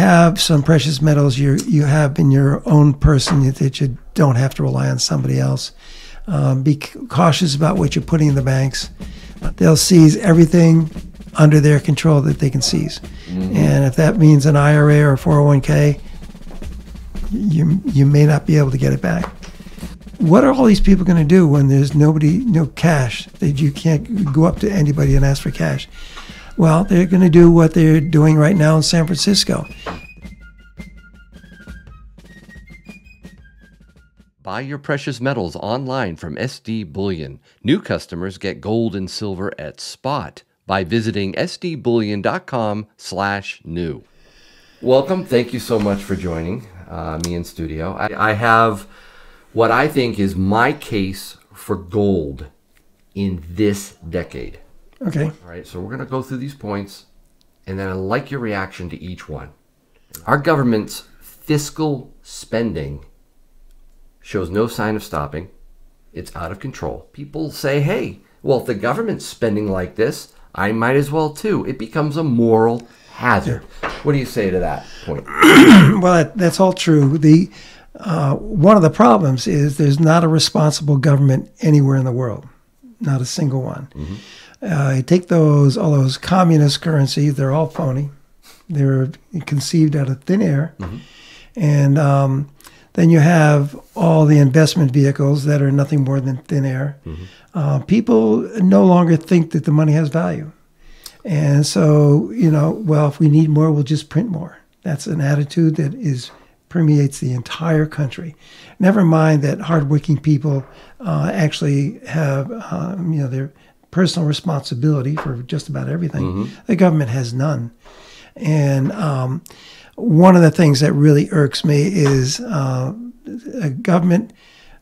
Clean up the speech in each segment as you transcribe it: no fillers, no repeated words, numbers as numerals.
have some precious metals you have in your own person that you don't have to rely on somebody else. Be cautious about what you're putting in the banks. They'll seize everything under their control that they can seize. And if that means an IRA or a 401k, you may not be able to get it back. What are all these people going to do when there's no cash, that you can't go up to anybody and ask for cash? Well, they're going to do what they're doing right now in San Francisco. Buy your precious metals online from SD Bullion. New customers get gold and silver at spot by visiting sdbullion.com/new. Welcome. Thank you so much for joining me in studio. I have what I think is my case for gold in this decade. Okay. All right, so we're going to go through these points, and then I'd like your reaction to each one. Our government's fiscal spending shows no sign of stopping. It's out of control. People say, hey, well, if the government's spending like this, I might as well too. It becomes a moral hazard. Yeah. What do you say to that point? Well, that's all true. One of the problems is there's not a responsible government anywhere in the world, not a single one. You take all those communist currencies, they're all phony. They're conceived out of thin air. And then you have all the investment vehicles that are nothing more than thin air. People no longer think that the money has value. And so, well, if we need more, we'll just print more. That's an attitude that permeates the entire country. Never mind that hardworking people actually have, their personal responsibility for just about everything. The government has none. And one of the things that really irks me is a government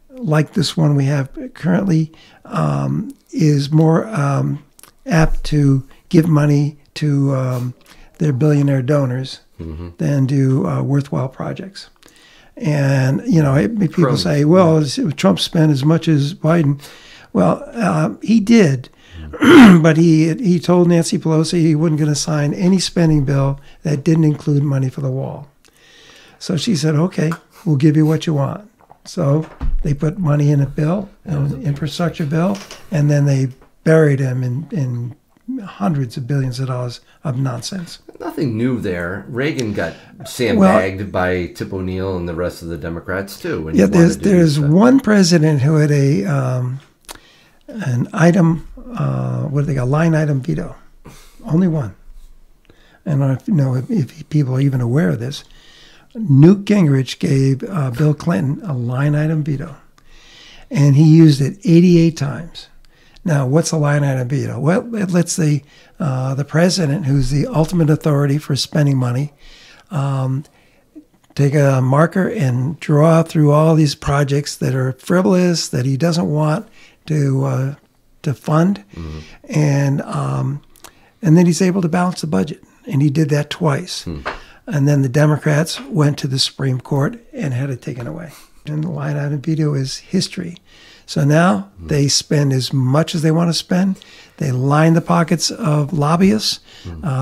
like this one we have currently is more apt to give money to their billionaire donors than do worthwhile projects. And, people say, well, Trump spent as much as Biden. Well, he did. But he told Nancy Pelosi he wasn't going to sign any spending bill that didn't include money for the wall. So she said, okay, we'll give you what you want. So they put money in a bill, an infrastructure bill, and then they buried him in hundreds of billions of dollars of nonsense. Nothing new there. Reagan got sandbagged by Tip O'Neill and the rest of the Democrats too. Yeah, there's one president who had an item, a line item veto. Only one. And I don't know if people are even aware of this. Newt Gingrich gave Bill Clinton a line item veto. And he used it 88 times. Now, what's a line item veto? Well, let's say the president, who's the ultimate authority for spending money, take a marker and draw through all these projects that are frivolous, that he doesn't want to fund, and then he's able to balance the budget, and he did that twice. And then the Democrats went to the Supreme Court and had it taken away. And the line item veto is history. So now they spend as much as they want to spend. They line the pockets of lobbyists.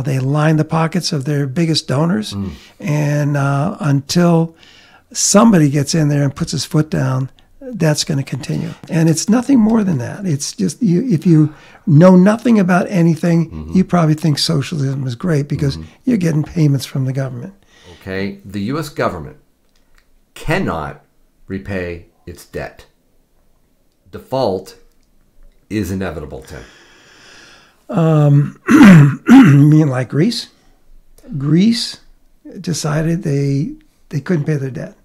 They line the pockets of their biggest donors. And until somebody gets in there and puts his foot down, that's going to continue. And it's nothing more than that. It's just, if you know nothing about anything, you probably think socialism is great because you're getting payments from the government. Okay, the U.S. government cannot repay its debt. Default is inevitable, Tim. You mean like Greece? Greece decided they couldn't pay their debt.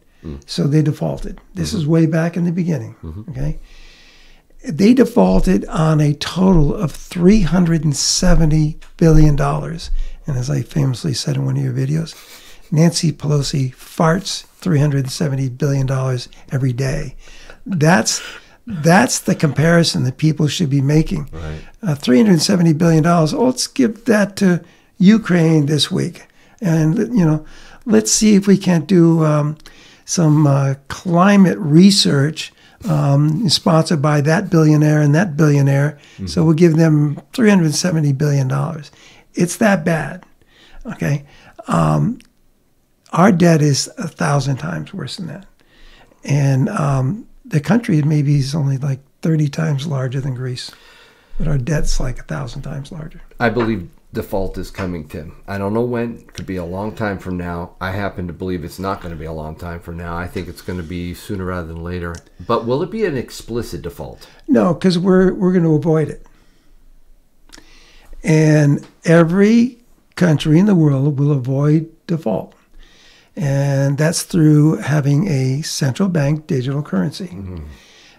So they defaulted. This is way back in the beginning. Okay, they defaulted on a total of $370 billion. And as I famously said in one of your videos, Nancy Pelosi farts $370 billion every day. That's the comparison that people should be making. Right. $370 billion. Oh, let's give that to Ukraine this week, and let's see if we can't do some climate research sponsored by that billionaire and that billionaire. So we'll give them $370 billion. It's that bad. Okay. Our debt is 1,000 times worse than that. And the country maybe is only like 30 times larger than Greece. But our debt's like 1,000 times larger. I believe default is coming, Tim. I don't know when. It could be a long time from now. I happen to believe it's not going to be a long time from now. I think it's going to be sooner rather than later. But will it be an explicit default? No, because we're going to avoid it. And every country in the world will avoid default. And that's through having a central bank digital currency. Mm-hmm.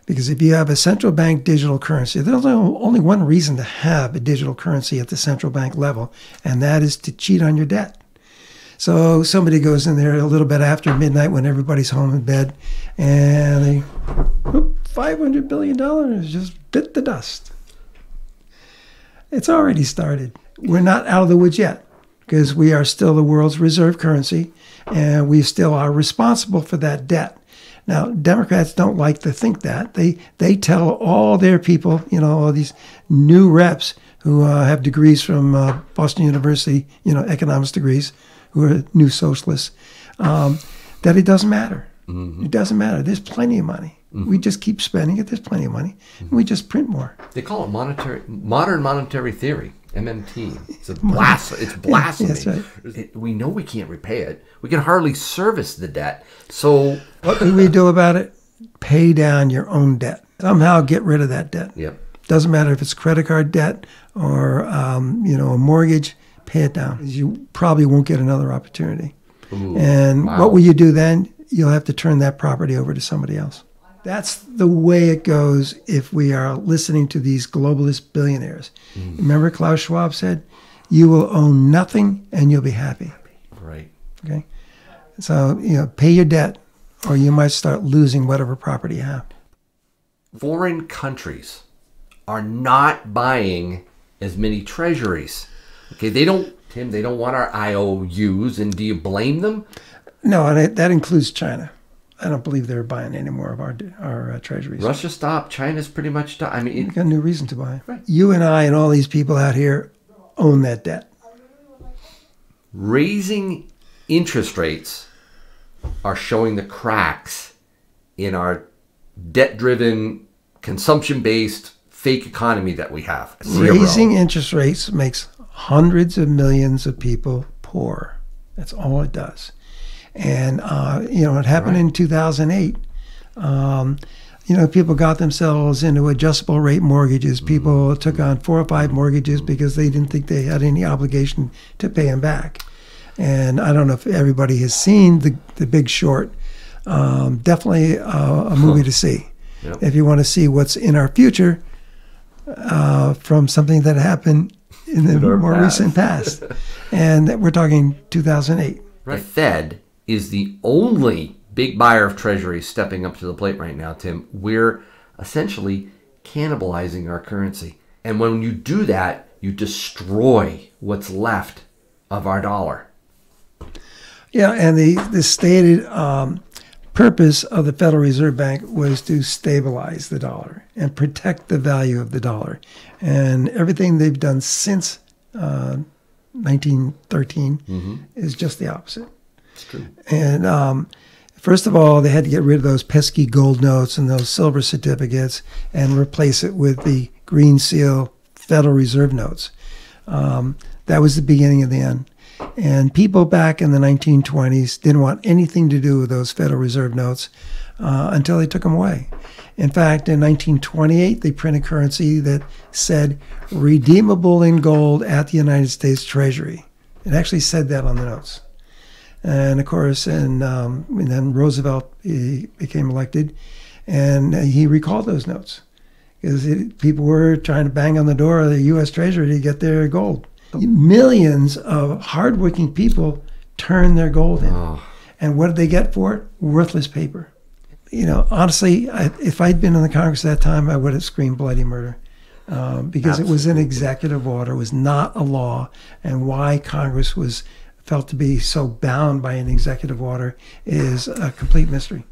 Because if you have a central bank digital currency, there's only one reason to have a digital currency at the central bank level, and that is to cheat on your debt. So somebody goes in there a little bit after midnight when everybody's home in bed, and they, $500 billion just bit the dust. It's already started. We're not out of the woods yet, because we are still the world's reserve currency, and we still are responsible for that debt. Now, Democrats don't like to think that. They tell all their people, all these new reps who have degrees from Boston University, economics degrees, who are new socialists, that it doesn't matter. Mm-hmm. It doesn't matter. There's plenty of money. Mm-hmm. We just keep spending it. There's plenty of money. Mm-hmm. And we just print more. They call it modern monetary theory. MMT. It's blasphemy. Yeah, that's right. We know we can't repay it. We can hardly service the debt. So what do we do about it? Pay down your own debt. Somehow get rid of that debt. Yep. Doesn't matter if it's credit card debt or a mortgage. Pay it down. You probably won't get another opportunity. Ooh, and wow. What will you do then? You'll have to turn that property over to somebody else. That's the way it goes if we are listening to these globalist billionaires. Mm. Remember Klaus Schwab said, you will own nothing and you'll be happy. Right. Okay. So, pay your debt or you might start losing whatever property you have. Foreign countries are not buying as many treasuries. Okay. They don't want our IOUs. And do you blame them? No, and that includes China. I don't believe they're buying any more of our treasuries. Russia stopped. China's pretty much stopped. I mean, you got no reason to buy. Right. You and I and all these people out here own that debt. Raising interest rates are showing the cracks in our debt-driven, consumption-based fake economy that we have. Raising interest rates makes hundreds of millions of people poor. That's all it does. And, it happened in 2008. People got themselves into adjustable rate mortgages. People took on 4 or 5 mortgages because they didn't think they had any obligation to pay them back. And I don't know if everybody has seen The Big Short. Definitely a movie to see. Yep. If you want to see what's in our future from something that happened in the more recent past. And we're talking 2008. Right. The Fed is the only big buyer of treasuries stepping up to the plate right now, Tim. We're essentially cannibalizing our currency. And when you do that, you destroy what's left of our dollar. Yeah, and the stated purpose of the Federal Reserve Bank was to stabilize the dollar and protect the value of the dollar. And everything they've done since 1913 is just the opposite. It's true. And first of all, they had to get rid of those pesky gold notes and those silver certificates and replace it with the green seal Federal Reserve notes. That was the beginning of the end. And people back in the 1920s didn't want anything to do with those Federal Reserve notes until they took them away. In fact, in 1928, they printed currency that said redeemable in gold at the United States Treasury. It actually said that on the notes. And of course, and then Roosevelt became elected, and he recalled those notes because people were trying to bang on the door of the U.S. Treasury to get their gold. Millions of hardworking people turned their gold in. Oh. And what did they get for it? Worthless paper. Honestly, if I'd been in the Congress at that time, I would have screamed bloody murder because Absolutely. It was an executive order. It was not a law. And why Congress was felt to be so bound by an executive order is a complete mystery.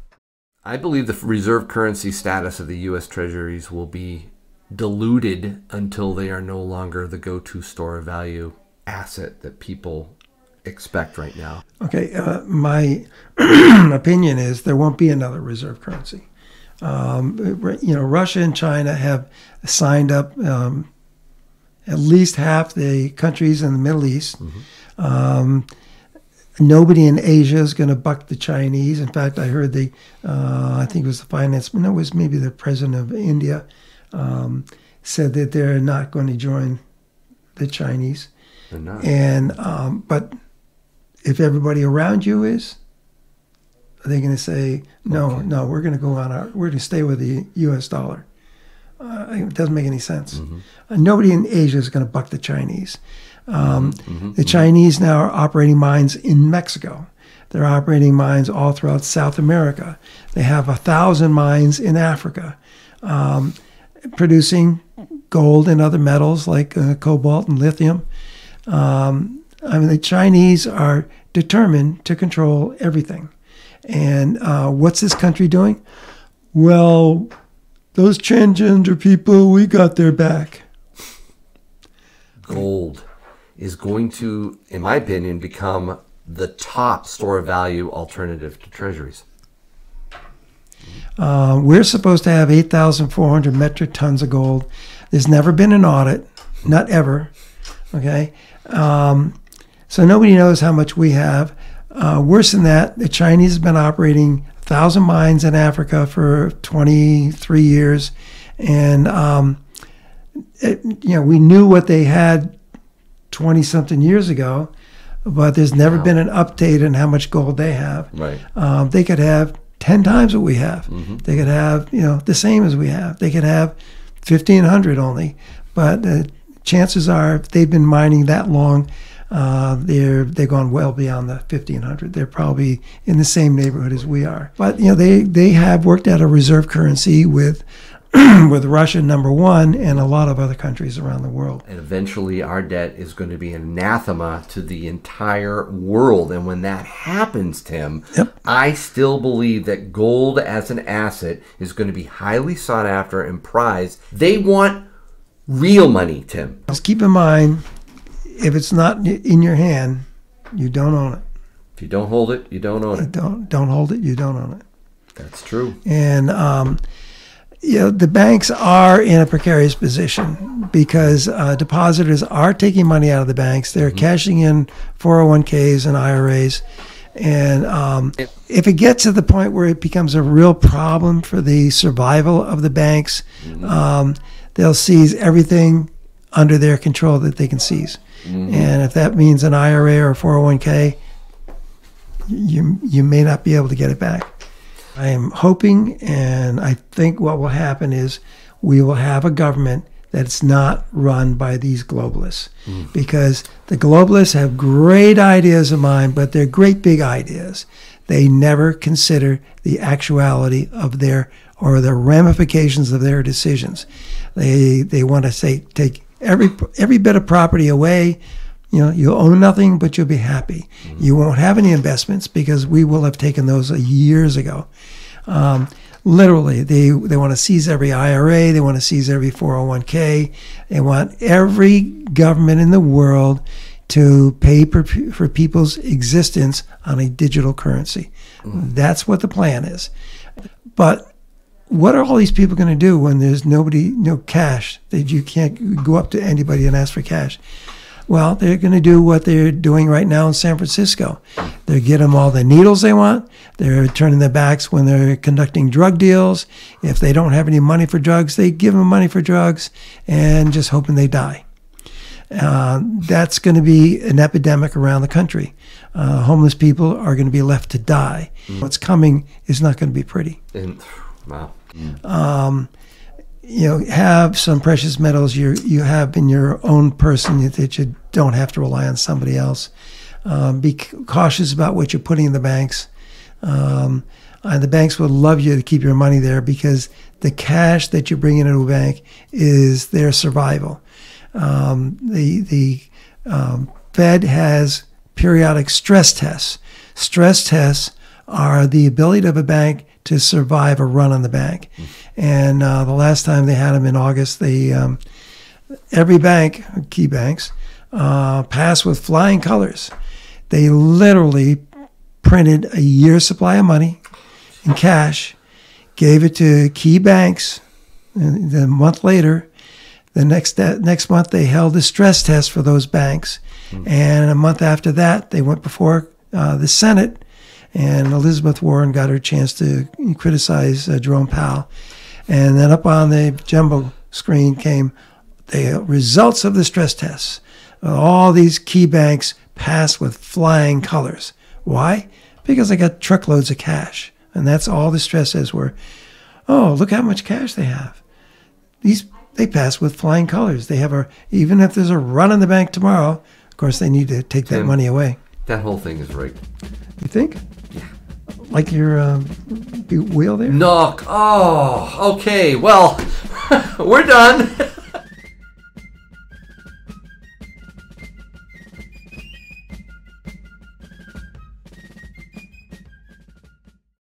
I believe the reserve currency status of the U.S. Treasuries will be diluted until they are no longer the go-to store of value asset that people expect right now? Okay, my opinion is there won't be another reserve currency. Russia and China have signed up at least half the countries in the Middle East. Nobody in Asia is going to buck the Chinese. In fact, I heard I think it was it was maybe the president of India, said that they're not going to join the Chinese. They're not. And but if everybody around you is, are they going to say no? Okay. No, we're going to we're going to stay with the U.S. dollar. It doesn't make any sense. Nobody in Asia is going to buck the Chinese. The Chinese now are operating mines in Mexico. They're operating mines all throughout South America. They have 1,000 mines in Africa, producing gold and other metals like cobalt and lithium. The Chinese are determined to control everything. And what's this country doing? Well, those transgender people, we got their back. Gold is going to, in my opinion, become the top store of value alternative to treasuries. We're supposed to have 8,400 metric tons of gold. There's never been an audit, not ever. Okay, so nobody knows how much we have. Worse than that, the Chinese have been operating 1,000 mines in Africa for 23 years, and we knew what they had 20-something years ago, but there's never been an update on how much gold they have. Right. They could have 10 times what we have. They could have, the same as we have. They could have 1,500 only. But chances are, if they've been mining that long, they've gone well beyond the 1,500. They're probably in the same neighborhood as we are. But they have worked out a reserve currency with with Russia, number one, and a lot of other countries around the world. And eventually our debt is going to be anathema to the entire world. And when that happens, Tim, I still believe that gold as an asset is going to be highly sought after and prized. They want real money, Tim. Just keep in mind, if it's not in your hand, you don't own it. If you don't hold it, you don't own it. Don't hold it, you don't own it. That's true. And the banks are in a precarious position because depositors are taking money out of the banks. They're cashing in 401ks and IRAs. And if it gets to the point where it becomes a real problem for the survival of the banks, they'll seize everything under their control that they can seize. And if that means an IRA or a 401k, you may not be able to get it back. I am hoping, and I think what will happen is we will have a government that's not run by these globalists. Because the globalists have great ideas of mine, but they're great big ideas. They never consider the actuality of the ramifications of their decisions. They want to say, take every bit of property away. You'll own nothing, but you'll be happy. You won't have any investments because we will have taken those years ago. Literally, they want to seize every IRA. They want to seize every 401k. They want every government in the world to pay for people's existence on a digital currency. That's what the plan is. But what are all these people going to do when there's no cash, that you can't go up to anybody and ask for cash? Well, they're going to do what they're doing right now in San Francisco. They get them all the needles they want. They're turning their backs when they're conducting drug deals. If they don't have any money for drugs, they give them money for drugs and just hoping they die. That's going to be an epidemic around the country. Homeless people are going to be left to die. What's coming is not going to be pretty. Wow. Have some precious metals you have in your own person that you don't have to rely on somebody else. Be cautious about what you're putting in the banks. And the banks would love you to keep your money there because the cash that you bring into a bank is their survival. The Fed has periodic stress tests. Stress tests are the ability of a bank to survive a run on the bank. And the last time they had them in August, every bank, key banks, passed with flying colors. They literally printed a year's supply of money in cash, gave it to key banks. And then a month later, the next month, they held a stress test for those banks. And a month after that, they went before the Senate, and Elizabeth Warren got her chance to criticize Jerome Powell. And then up on the jumbo screen came the results of the stress tests. All these key banks passed with flying colors. Why? Because they got truckloads of cash. And that's all the stress tests were. Oh, look how much cash they have. They pass with flying colors. They have even if there's a run on the bank tomorrow, of course they need to take that money away. That whole thing is rigged. You think? Yeah. Like your wheel there? No. Oh, okay. Well, we're done.